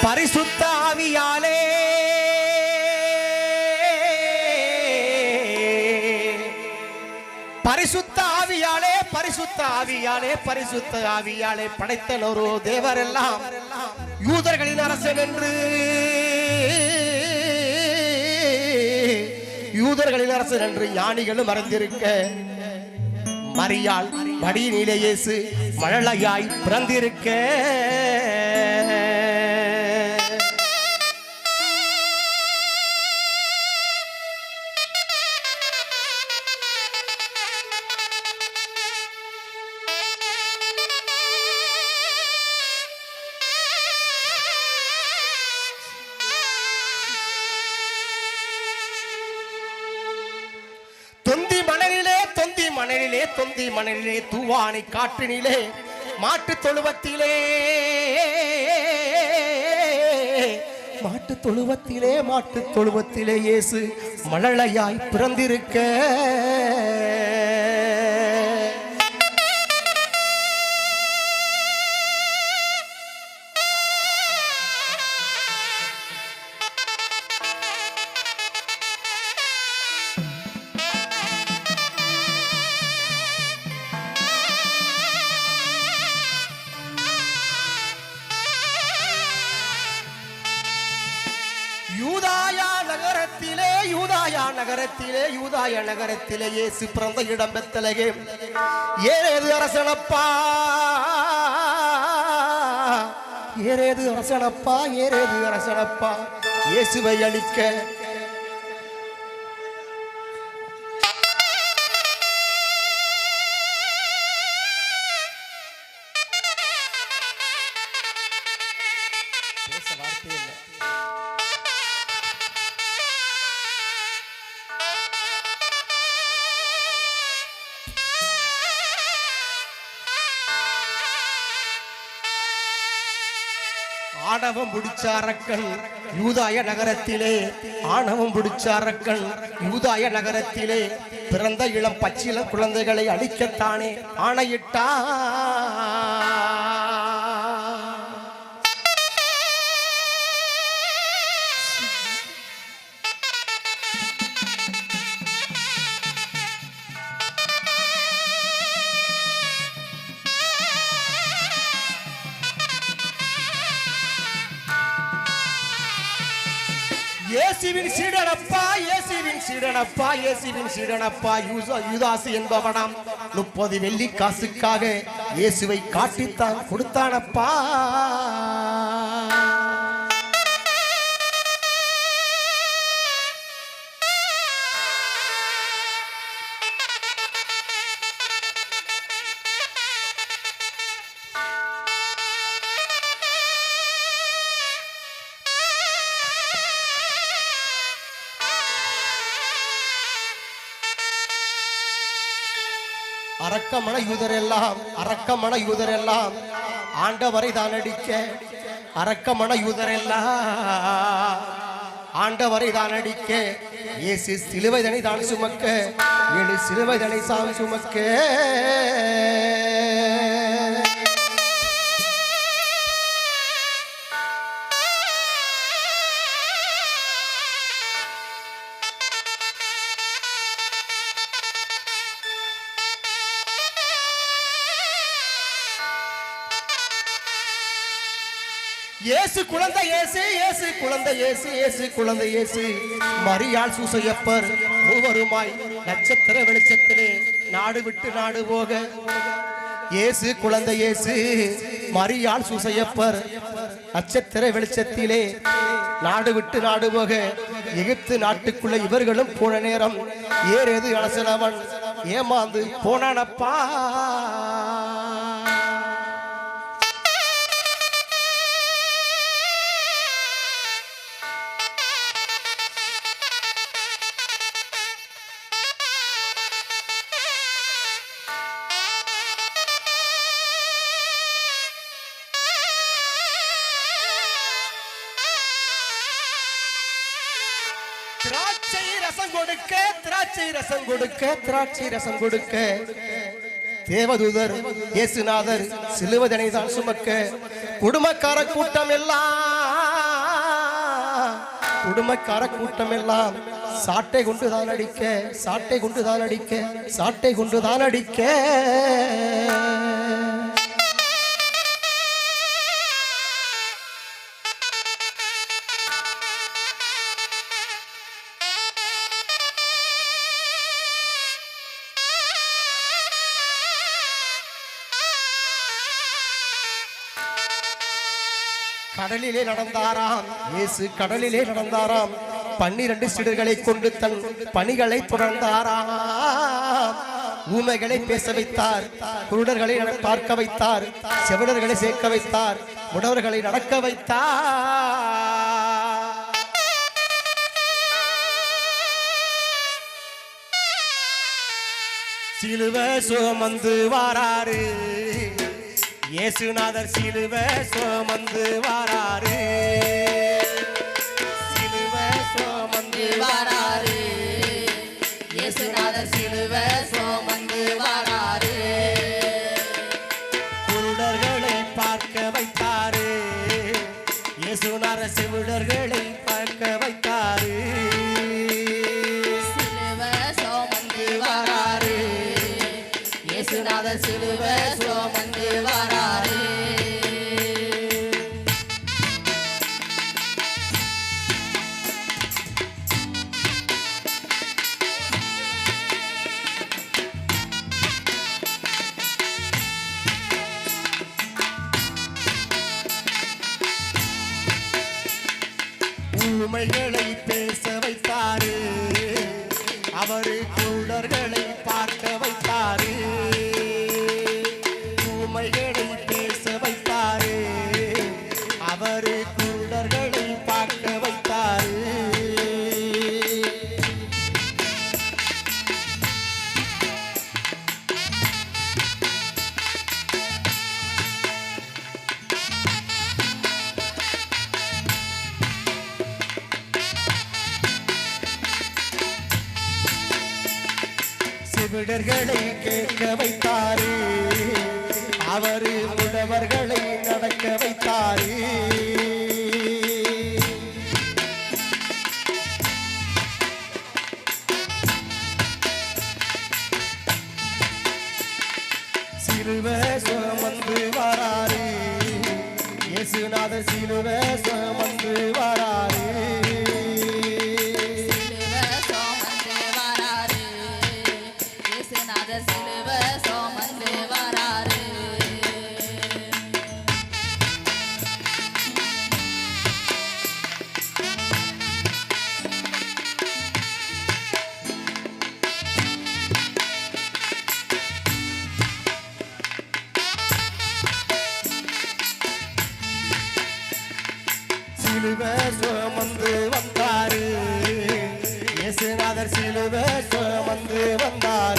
பரிசுத்த ஆவியாலே பரிசுத்த ஆவியாலே பரிசுத்த ஆவியாலே பரிசுத்த ஆவியாலே படைத்தலோரோ தேவரெல்லாம் யூதர்களின் அரசன் என்று யூதர்களின் அரசன் என்று ஞானிகளும் அறிந்திருக்க மரியாள் மடியினிலே இயேசு மழலையாய் பிறந்திருக்க தொந்தி மணலிலே தூவானை காற்றினிலே மாட்டு தொழுவத்திலே இயேசு மழலையாய் பிறந்திருக்க யூதாய நகரத்திலே இயேசு பிறந்த இடம் பெத்லகேம். ஏரேது அரசனப்பா இயேசுவை அழிக்க வார்த்தை இல்லை. ஆணவம் பிடிச்சாரக்கன் யூதாய நகரத்திலே பிறந்த இளம் பச்சிளம் குழந்தைகளை அழிக்கத்தானே ஆணையிட்டா. இயேசுவின் சீடனப்பா யூதாசு என்பவனாம் 30 வெள்ளி காசுக்காக இயேசுவை காட்டித்தான் கொடுத்தானப்பா. அரக்கமன யூதரெல்லாம் ஆண்டவரை தான் அடிக்க இயேசு சிலுவைதனை தான் சுமக்க 7 சிலுவைதனை சுமக்க இயேசு குழந்தை இயேசு மரியாள் சூசையப்பர் மூவருமாய் நட்சத்திர வெளிச்சத்திலே நாடு விட்டு நாடு போக இயேசு குழந்தை இயேசு மரியாள் சூசையப்பர் நட்சத்திர வெளிச்சத்திலே நாடு விட்டு நாடு போக எகிப்து நாட்டுக்குள்ள இவர்களும் போன நேரம் ஏறேது அரசனவன் ஏமாந்து போனானப்பா. திராட்சை ரசம் கொடுக்க தேவதூதர் இயேசுநாதர் சிலுவதனை தான் சுமக்க குடும்பக்கார கூட்டம் எல்லாம் குடும்பக்கார கூட்டம் எல்லாம் சாட்டை கொண்டுதான் அடிக்க, சாட்டை கொண்டுதான் அடிக்க, சாட்டை கொண்டுதான் அடிக்க. கடலிலே நடந்தாராம் இயேசு, கடலிலே நடந்தாராம். 12 சீடர்களை கொண்டு தன் பணிகளை தொடர்ந்தாராம். ஊமைகளை பேச வைத்தார், குருடர்களை பார்க்க வைத்தார், செவிடர்களை சேர்க்க வைத்தார், முடவர்களை நடக்க வைத்தார். சிலுவை சுமந்து வாராரு இயேசுநாதர், சிலுவை சுமந்து வாராரு, சிலுவை சுமந்து வாராரு இயேசுநாதர், சிலுவை சுமந்து வாராரு. குருடர்களை பார்க்க வைத்தாரு இயேசுநாதர், செவிடர்களை பார்க்க வைத்தாரு. சிலுவை சுமந்து வாராரு இயேசுநாதர், சிலுவை சுமந்து வாராரு. ஊமைகளை பேச வைத்தாரு, அவரு குருடர்களை பார்க்க வைத்தாரு. ஊமைகளை பேச வைத்தாரு, அவரு குருடர்களை பார்க்க வைத்தாரு. செவிடர்களை கேட்க வைத்தாரு, அவரு முடவர்களை நடக்க வைத்தாரு. சிலுவை சுமந்து வாராரு இயேசுநாதர், சிலுவை சுமந்து வாராரு. சிலுவை சுமந்து வாராரு. சிலுவை சுமந்து வந்தாரு இயேசுநாதர், சிலுவை சுமந்து வந்தாரு.